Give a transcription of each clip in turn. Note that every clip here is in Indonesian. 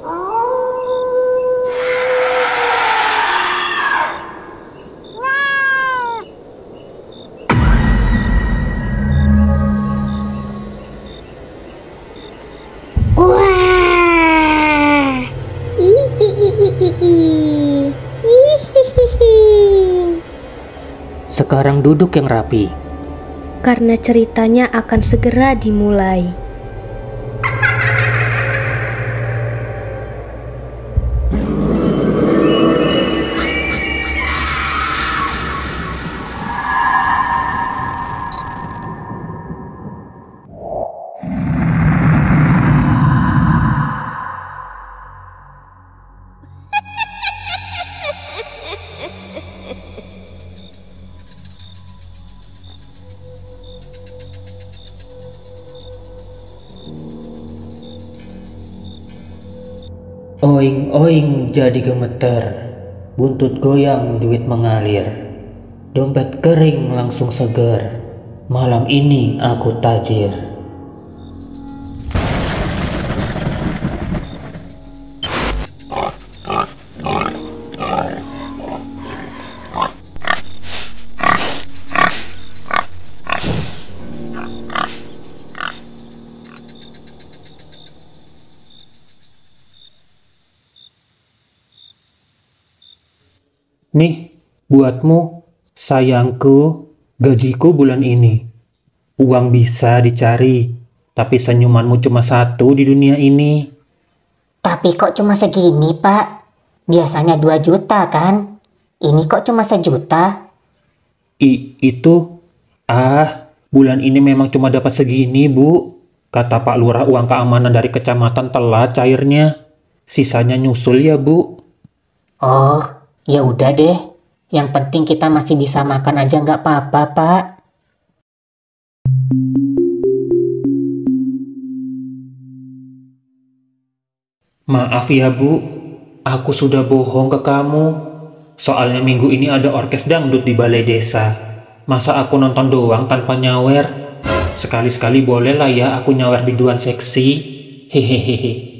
Wah. Hihihihi. Sekarang duduk yang rapi. Karena ceritanya akan segera dimulai. Oing-oing jadi gemeter, buntut goyang duit mengalir, dompet kering langsung seger, malam ini aku tajir. Nih, buatmu, sayangku, gajiku bulan ini. Uang bisa dicari, tapi senyumanmu cuma satu di dunia ini. Tapi kok cuma segini, Pak? Biasanya 2 juta kan? Ini kok cuma 1 juta? Bulan ini memang cuma dapat segini, Bu. Kata Pak Lurah uang keamanan dari kecamatan telat cairnya. Sisanya nyusul ya, Bu. Oh, ya udah deh. Yang penting kita masih bisa makan aja nggak apa-apa, Pak. Maaf ya, Bu. Aku sudah bohong ke kamu. Soalnya minggu ini ada orkes dangdut di balai desa. Masa aku nonton doang tanpa nyawer? Sekali-sekali boleh lah ya aku nyawer biduan seksi. Hehehe.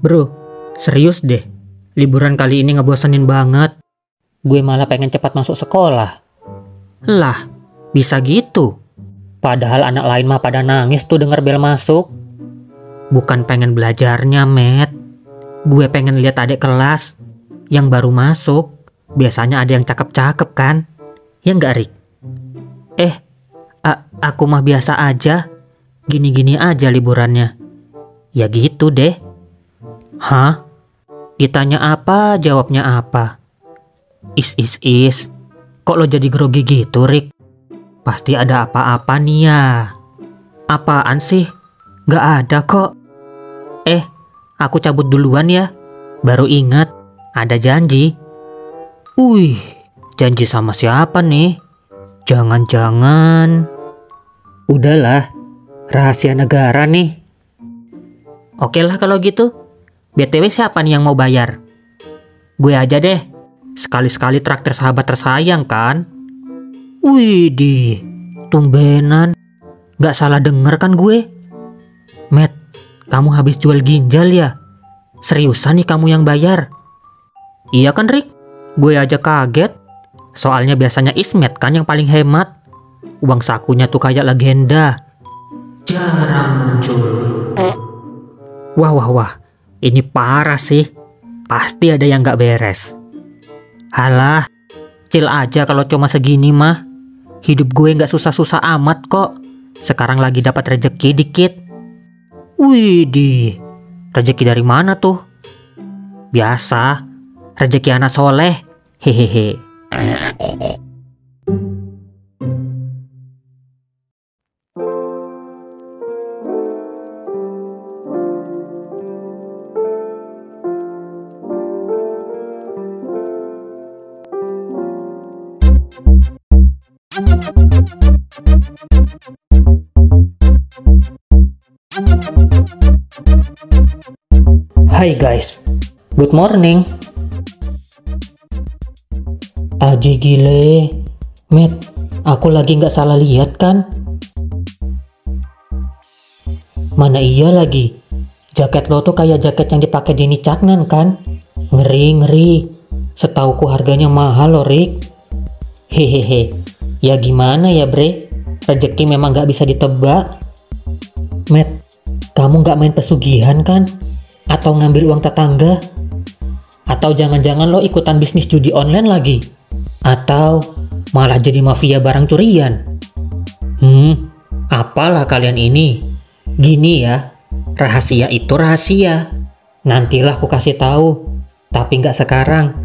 Bro, serius deh. Liburan kali ini ngebosenin banget. Gue malah pengen cepat masuk sekolah. Lah, bisa gitu. Padahal anak lain mah pada nangis tuh denger bel masuk. Bukan pengen belajarnya, Met. Gue pengen lihat adik kelas yang baru masuk. Biasanya ada yang cakep-cakep kan? Ya nggak, Rik? Aku mah biasa aja. Gini-gini aja liburannya. Ya gitu deh. Hah? Ditanya apa, jawabnya apa? Is. Kok lo jadi grogi gitu, Rik? Pasti ada apa-apa nih ya. Apaan sih? Gak ada kok. Aku cabut duluan ya. Baru ingat, ada janji. Wih, janji sama siapa nih? Jangan-jangan... Udahlah, rahasia negara nih. Oke lah kalau gitu. BTW siapa nih yang mau bayar? Gue aja deh. Sekali-sekali traktir sahabat tersayang kan? Widih, tumbenan. Gak salah denger kan gue? Met, kamu habis jual ginjal ya? Seriusan nih kamu yang bayar? Iya kan, Rik? Gue aja kaget. Soalnya biasanya Ismet kan yang paling hemat. Uang sakunya tuh kayak legenda. Jarang muncul. Wah. Ini parah sih. Pasti ada yang gak beres. Halah, chill aja kalau cuma segini mah. Hidup gue gak susah-susah amat kok. sekarang lagi dapat rezeki dikit. Widih, rezeki dari mana tuh? Biasa, rezeki anak soleh. Hehehe. Hai guys, good morning. Aji gile, Matt, aku lagi nggak salah lihat kan? Mana iya lagi, jaket lo tuh kayak jaket yang dipakai Denny Caknan kan? Ngeri, setauku harganya mahal loh Rick. Hehehe, ya gimana ya bre, rezeki memang nggak bisa ditebak. Matt, kamu nggak main pesugihan kan? Atau ngambil uang tetangga? Atau jangan-jangan lo ikutan bisnis judi online lagi? Atau malah jadi mafia barang curian? Apalah kalian ini? Gini ya, rahasia itu rahasia. Nantilah aku kasih tahu, tapi nggak sekarang.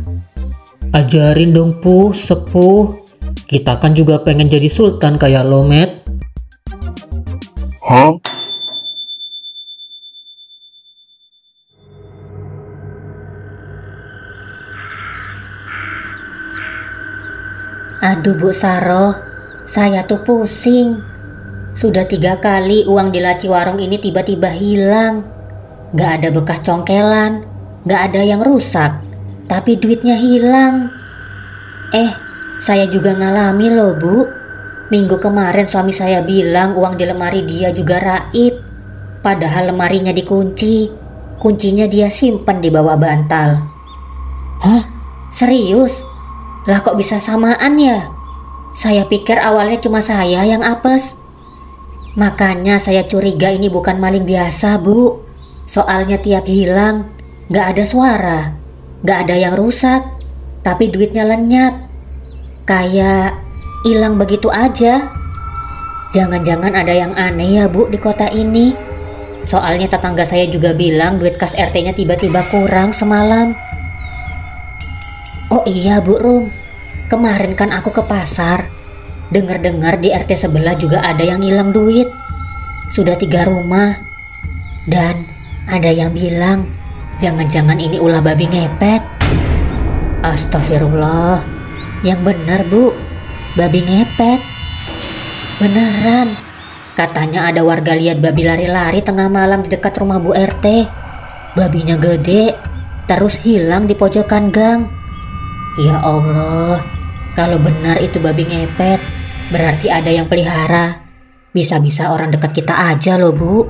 Ajarin dong sepuh. Kita kan juga pengen jadi sultan kayak lo, Matt. Hah? Aduh Bu Saroh, saya tuh pusing. Sudah 3 kali uang di laci warung ini tiba-tiba hilang. Gak ada bekas congkelan, gak ada yang rusak, tapi duitnya hilang. Saya juga ngalami loh Bu. Minggu kemarin suami saya bilang uang di lemari dia juga raib. Padahal lemarinya dikunci, kuncinya dia simpen di bawah bantal. Hah? Serius? Lah kok bisa samaan ya? Saya pikir awalnya cuma saya yang apes. Makanya saya curiga ini bukan maling biasa Bu. Soalnya tiap hilang gak ada suara, gak ada yang rusak, tapi duitnya lenyap. Kayak hilang begitu aja. Jangan-jangan ada yang aneh ya Bu di kota ini. Soalnya tetangga saya juga bilang duit kas RT-nya tiba-tiba kurang semalam. Oh iya Bu Rum, kemarin kan aku ke pasar. Dengar-dengar di RT sebelah juga ada yang hilang duit. Sudah 3 rumah. Dan ada yang bilang jangan-jangan ini ulah babi ngepet. Astagfirullah. Yang benar Bu, babi ngepet. Beneran. Katanya ada warga lihat babi lari-lari tengah malam di dekat rumah Bu RT. Babinya gede, terus hilang di pojokan gang. Ya Allah, kalau benar itu babi ngepet, berarti ada yang pelihara. Bisa-bisa orang dekat kita aja loh Bu.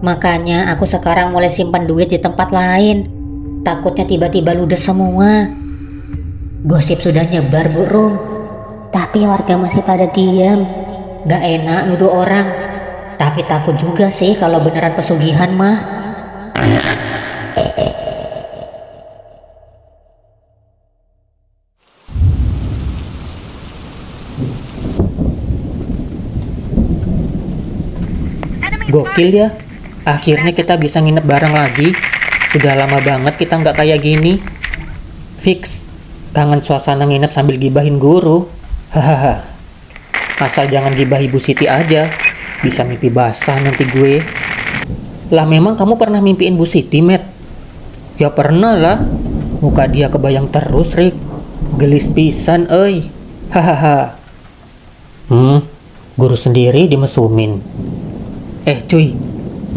Makanya aku sekarang mulai simpan duit di tempat lain. Takutnya tiba-tiba ludes semua. Gosip sudah nyebar Bu Rum, tapi warga masih pada diam. Gak enak nuduh orang, tapi takut juga sih kalau beneran pesugihan mah. Gokil ya, akhirnya kita bisa nginep bareng lagi. Sudah lama banget kita nggak kayak gini. Fix, kangen suasana nginep sambil gibahin guru. Hahaha. Asal jangan gibah Ibu Siti aja, bisa mimpi basah nanti gue. Lah memang kamu pernah mimpiin Bu Siti, Matt? Ya pernah lah, muka dia kebayang terus, Rick. Gelis pisan, euy. Hahaha. Guru sendiri dimesumin. Cuy,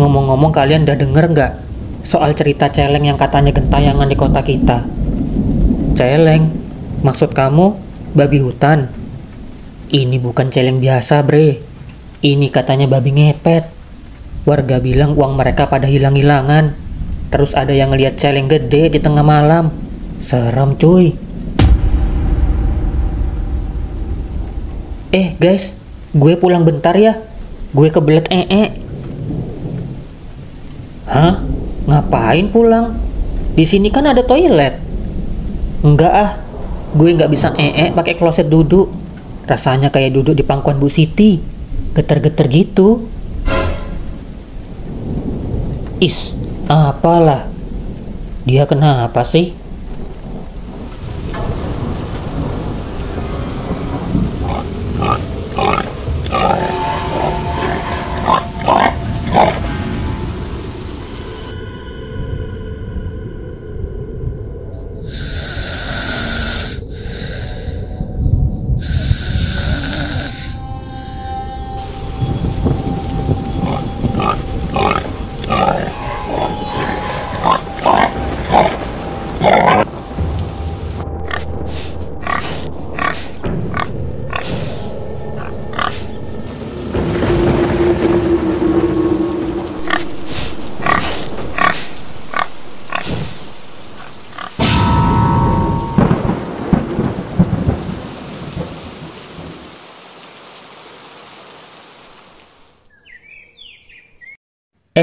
ngomong-ngomong kalian udah denger nggak soal cerita celeng yang katanya gentayangan di kota kita? Celeng? Maksud kamu babi hutan? Ini bukan celeng biasa bre, ini katanya babi ngepet. Warga bilang uang mereka pada hilang-hilangan. Terus ada yang ngeliat celeng gede di tengah malam. Serem cuy. Guys, gue pulang bentar ya. Gue kebelet Hah? Ngapain pulang? Di sini kan ada toilet. Enggak ah, gue nggak bisa pakai kloset duduk. Rasanya kayak duduk di pangkuan Bu Siti. getar-getar gitu. Is, apalah? Dia kenapa sih?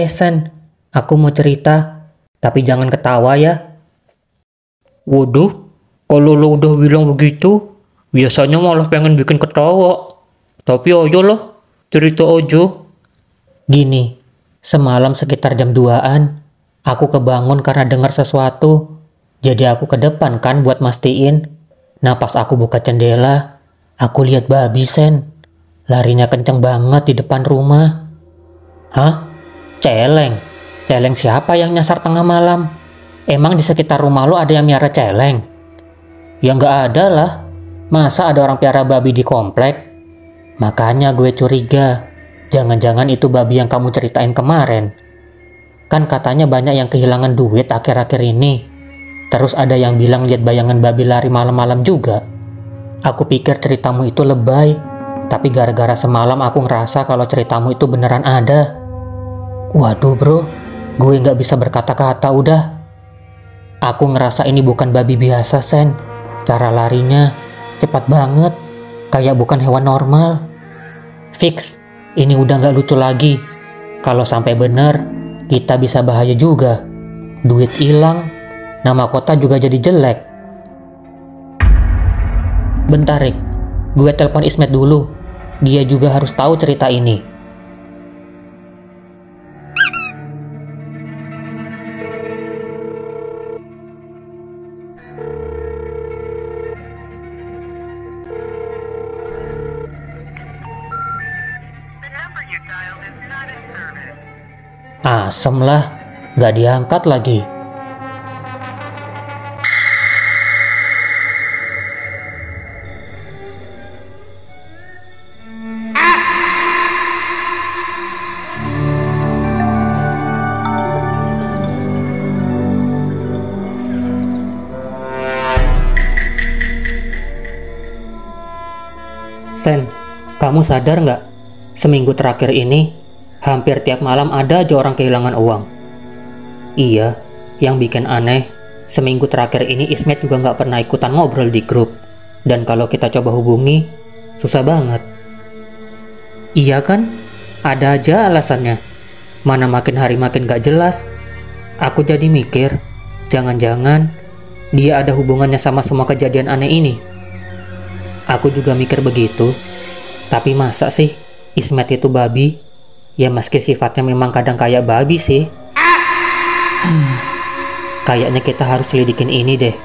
Sen, aku mau cerita, tapi jangan ketawa ya. Waduh, kalau lo udah bilang begitu, biasanya malah pengen bikin ketawa. Tapi ayo lah, cerita aja. Gini, semalam sekitar jam 2-an, aku kebangun karena dengar sesuatu. Jadi aku ke depan kan buat mastiin. Nah pas aku buka jendela, aku lihat babi Sen. Larinya kenceng banget di depan rumah. Hah? Celeng? Celeng siapa yang nyasar tengah malam? Emang di sekitar rumah lo ada yang miara celeng? Ya nggak ada lah. Masa ada orang piara babi di komplek? Makanya gue curiga. Jangan-jangan itu babi yang kamu ceritain kemarin. Kan katanya banyak yang kehilangan duit akhir-akhir ini. Terus ada yang bilang lihat bayangan babi lari malam-malam juga. Aku pikir ceritamu itu lebay. Tapi gara-gara semalam aku ngerasa kalau ceritamu itu beneran ada. Waduh bro, gue nggak bisa berkata-kata udah. Aku ngerasa ini bukan babi biasa Sen. Cara larinya cepat banget, kayak bukan hewan normal. Fix, ini udah nggak lucu lagi. Kalau sampai bener, kita bisa bahaya juga. Duit hilang, nama kota juga jadi jelek. Bentar Rick, gue telepon Ismet dulu. Dia juga harus tahu cerita ini. Asem lah, gak diangkat lagi. Sen, kamu sadar nggak? Seminggu terakhir ini, hampir tiap malam ada aja orang kehilangan uang. Iya, yang bikin aneh, seminggu terakhir ini Ismet juga nggak pernah ikutan ngobrol di grup. Dan kalau kita coba hubungi, susah banget. Iya kan? Ada aja alasannya. Mana makin hari makin gak jelas. Aku jadi mikir, jangan-jangan dia ada hubungannya sama semua kejadian aneh ini. Aku juga mikir begitu. Tapi masa sih Ismet itu babi? Ya meski sifatnya memang kadang kayak babi sih. Kayaknya kita harus selidikin ini deh.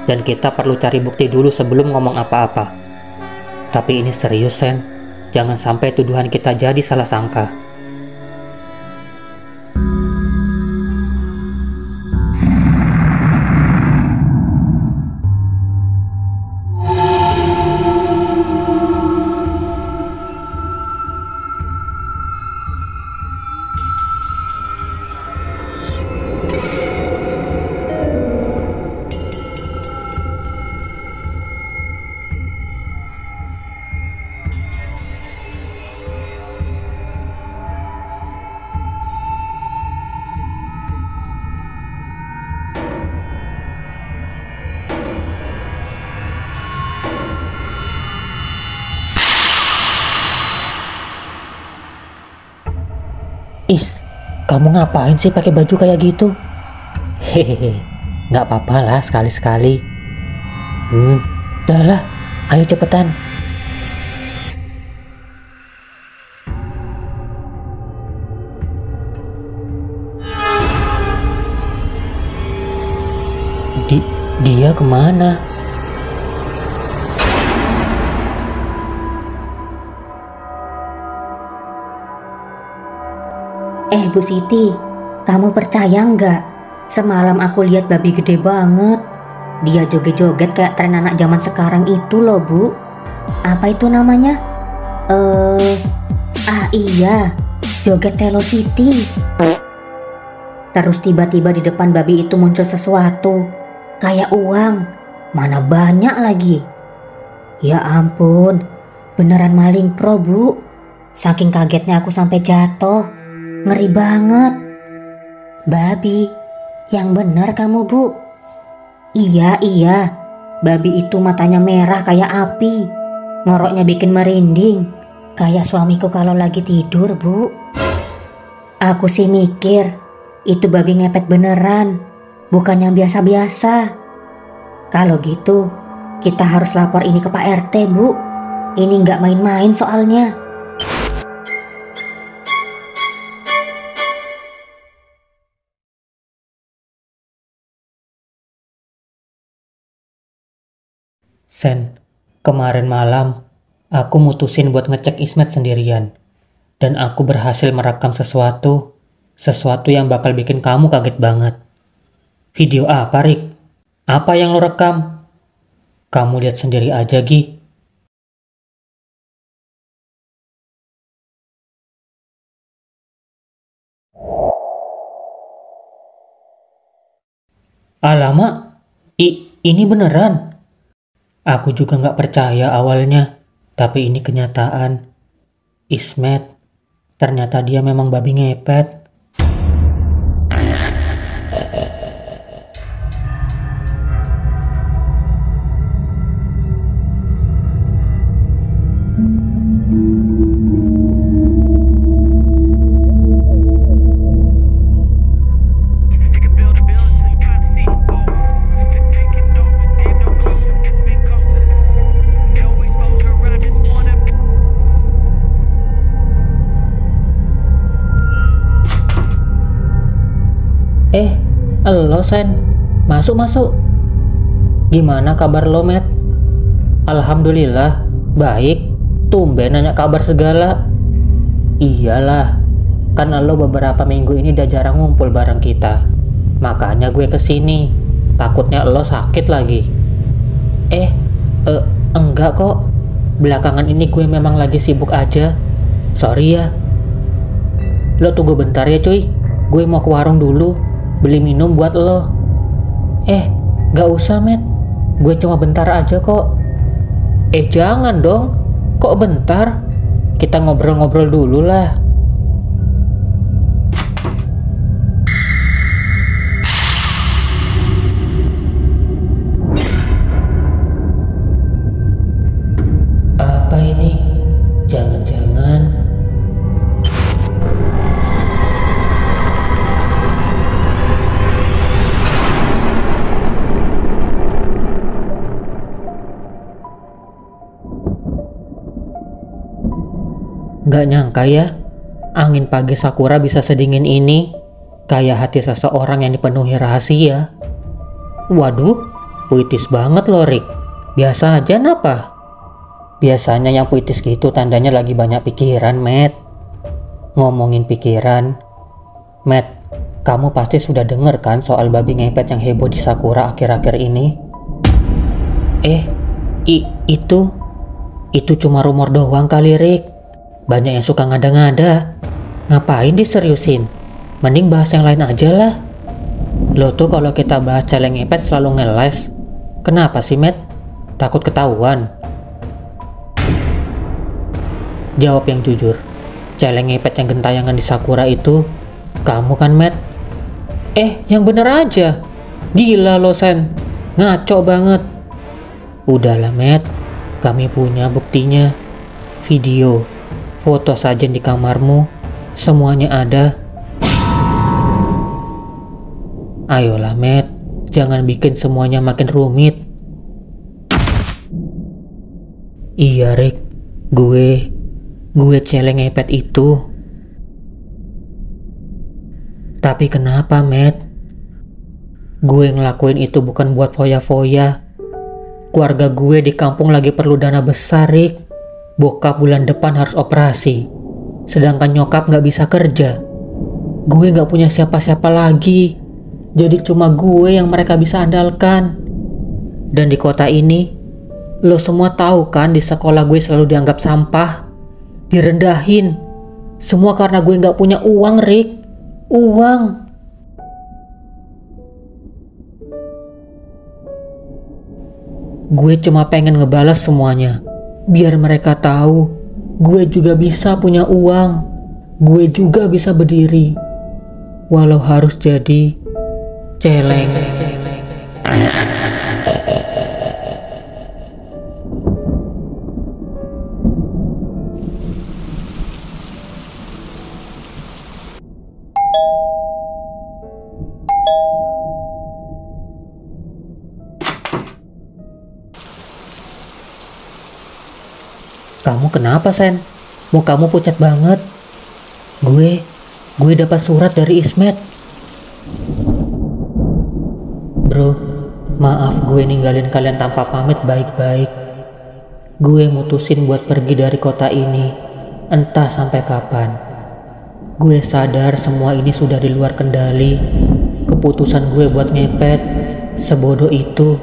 Dan kita perlu cari bukti dulu sebelum ngomong apa-apa. Tapi ini serius Sen. Jangan sampai tuduhan kita jadi salah sangka. Is, kamu ngapain sih pakai baju kayak gitu? Hehehe, nggak apa-apa lah sekali-sekali. Udah lah, ayo cepetan. Dia kemana? Bu Siti, kamu percaya nggak? Semalam aku lihat babi gede banget. Dia joget-joget kayak tren anak zaman sekarang itu loh, Bu. Apa itu namanya? Iya, joget Velocity. Terus tiba-tiba di depan babi itu muncul sesuatu, kayak uang. Mana banyak lagi. Ya ampun, beneran maling pro, Bu. Saking kagetnya aku sampai jatuh. Ngeri banget. Babi, yang bener kamu, Bu. Iya. Babi itu matanya merah kayak api. Ngoroknya bikin merinding. Kayak suamiku kalau lagi tidur, Bu. Aku sih mikir, itu babi ngepet beneran. Bukan yang biasa-biasa. Kalau gitu, kita harus lapor ini ke Pak RT, Bu. Ini nggak main-main soalnya. Sen, kemarin malam aku mutusin buat ngecek Ismet sendirian. Dan aku berhasil merekam sesuatu yang bakal bikin kamu kaget banget. Video apa, Rik? Apa yang lo rekam? Kamu lihat sendiri aja, Gi. Alamak, ini beneran. Aku juga nggak percaya awalnya, tapi ini kenyataan. Ismet, ternyata dia memang babi ngepet. Elo Sen, masuk. Gimana kabar lo, Met? Alhamdulillah, baik. Tumben nanya kabar segala. Iyalah, kan lo beberapa minggu ini udah jarang ngumpul bareng kita. Makanya gue kesini, takutnya lo sakit lagi. Enggak kok. Belakangan ini gue memang lagi sibuk aja. Sorry ya. Lo tunggu bentar ya cuy, gue mau ke warung dulu beli minum buat lo. Gak usah, Met. Gue cuma bentar aja kok. Jangan dong. Kok bentar? Kita ngobrol-ngobrol dulu lah. Apa ini? Jangan-jangan... Gak nyangka ya, angin pagi Sakura bisa sedingin ini, kayak hati seseorang yang dipenuhi rahasia. Waduh, puitis banget loh, Rik. Biasa aja napa? Biasanya yang puitis gitu tandanya lagi banyak pikiran, Matt. Ngomongin pikiran, Matt, kamu pasti sudah denger kan soal babi ngepet yang heboh di Sakura akhir-akhir ini? Itu cuma rumor doang kali, Rik. Banyak yang suka ngada-ngada. Ngapain diseriusin? Mending bahas yang lain aja lah. Lo tuh kalau kita bahas celeng ngepet selalu ngeles. Kenapa sih, Matt? Takut ketahuan? Jawab yang jujur. Celeng ngepet yang gentayangan di Sakura itu kamu kan, Matt? Yang bener aja. Gila lo, Sen. Ngaco banget. Udahlah, Matt. Kami punya buktinya. Video, foto sajen di kamarmu, semuanya ada. Ayolah, Matt, jangan bikin semuanya makin rumit. Iya, Rick, gue celeng ngepet itu. Tapi kenapa, Matt? Gue ngelakuin itu bukan buat foya-foya. Keluarga gue di kampung lagi perlu dana besar, Rick. Bokap bulan depan harus operasi, sedangkan nyokap gak bisa kerja. Gue gak punya siapa-siapa lagi, jadi cuma gue yang mereka bisa andalkan. Dan di kota ini, lo semua tahu kan, di sekolah gue selalu dianggap sampah, direndahin. Semua karena gue gak punya uang, Rick. Uang. Gue cuma pengen ngebalas semuanya, biar mereka tahu gue juga bisa punya uang. Gue juga bisa berdiri, walau harus jadi celeng. Kamu kenapa, Sen? Mukamu pucat banget. Gue dapat surat dari Ismet. Bro, maaf gue ninggalin kalian tanpa pamit baik-baik. Gue mutusin buat pergi dari kota ini, entah sampai kapan. Gue sadar semua ini sudah di luar kendali. Keputusan gue buat ngepet sebodoh itu.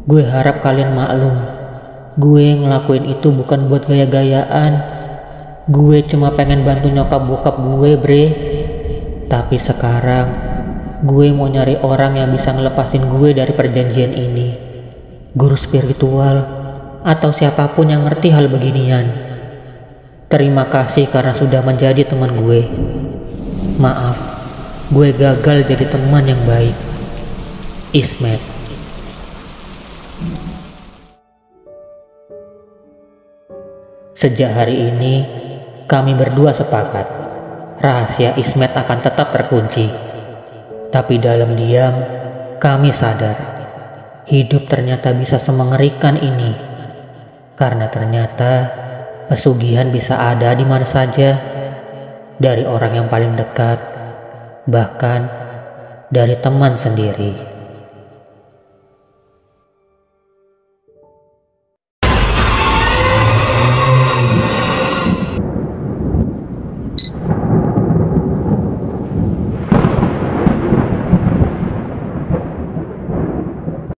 Gue harap kalian maklum. Gue ngelakuin itu bukan buat gaya-gayaan. Gue cuma pengen bantu nyokap bokap gue, bre. Tapi sekarang gue mau nyari orang yang bisa ngelepasin gue dari perjanjian ini. Guru spiritual atau siapapun yang ngerti hal beginian. Terima kasih karena sudah menjadi teman gue. Maaf, gue gagal jadi teman yang baik. Ismet. Sejak hari ini, kami berdua sepakat, rahasia Ismet akan tetap terkunci. Tapi dalam diam, kami sadar, hidup ternyata bisa semengerikan ini. Karena ternyata, pesugihan bisa ada di mana saja, dari orang yang paling dekat, bahkan dari teman sendiri.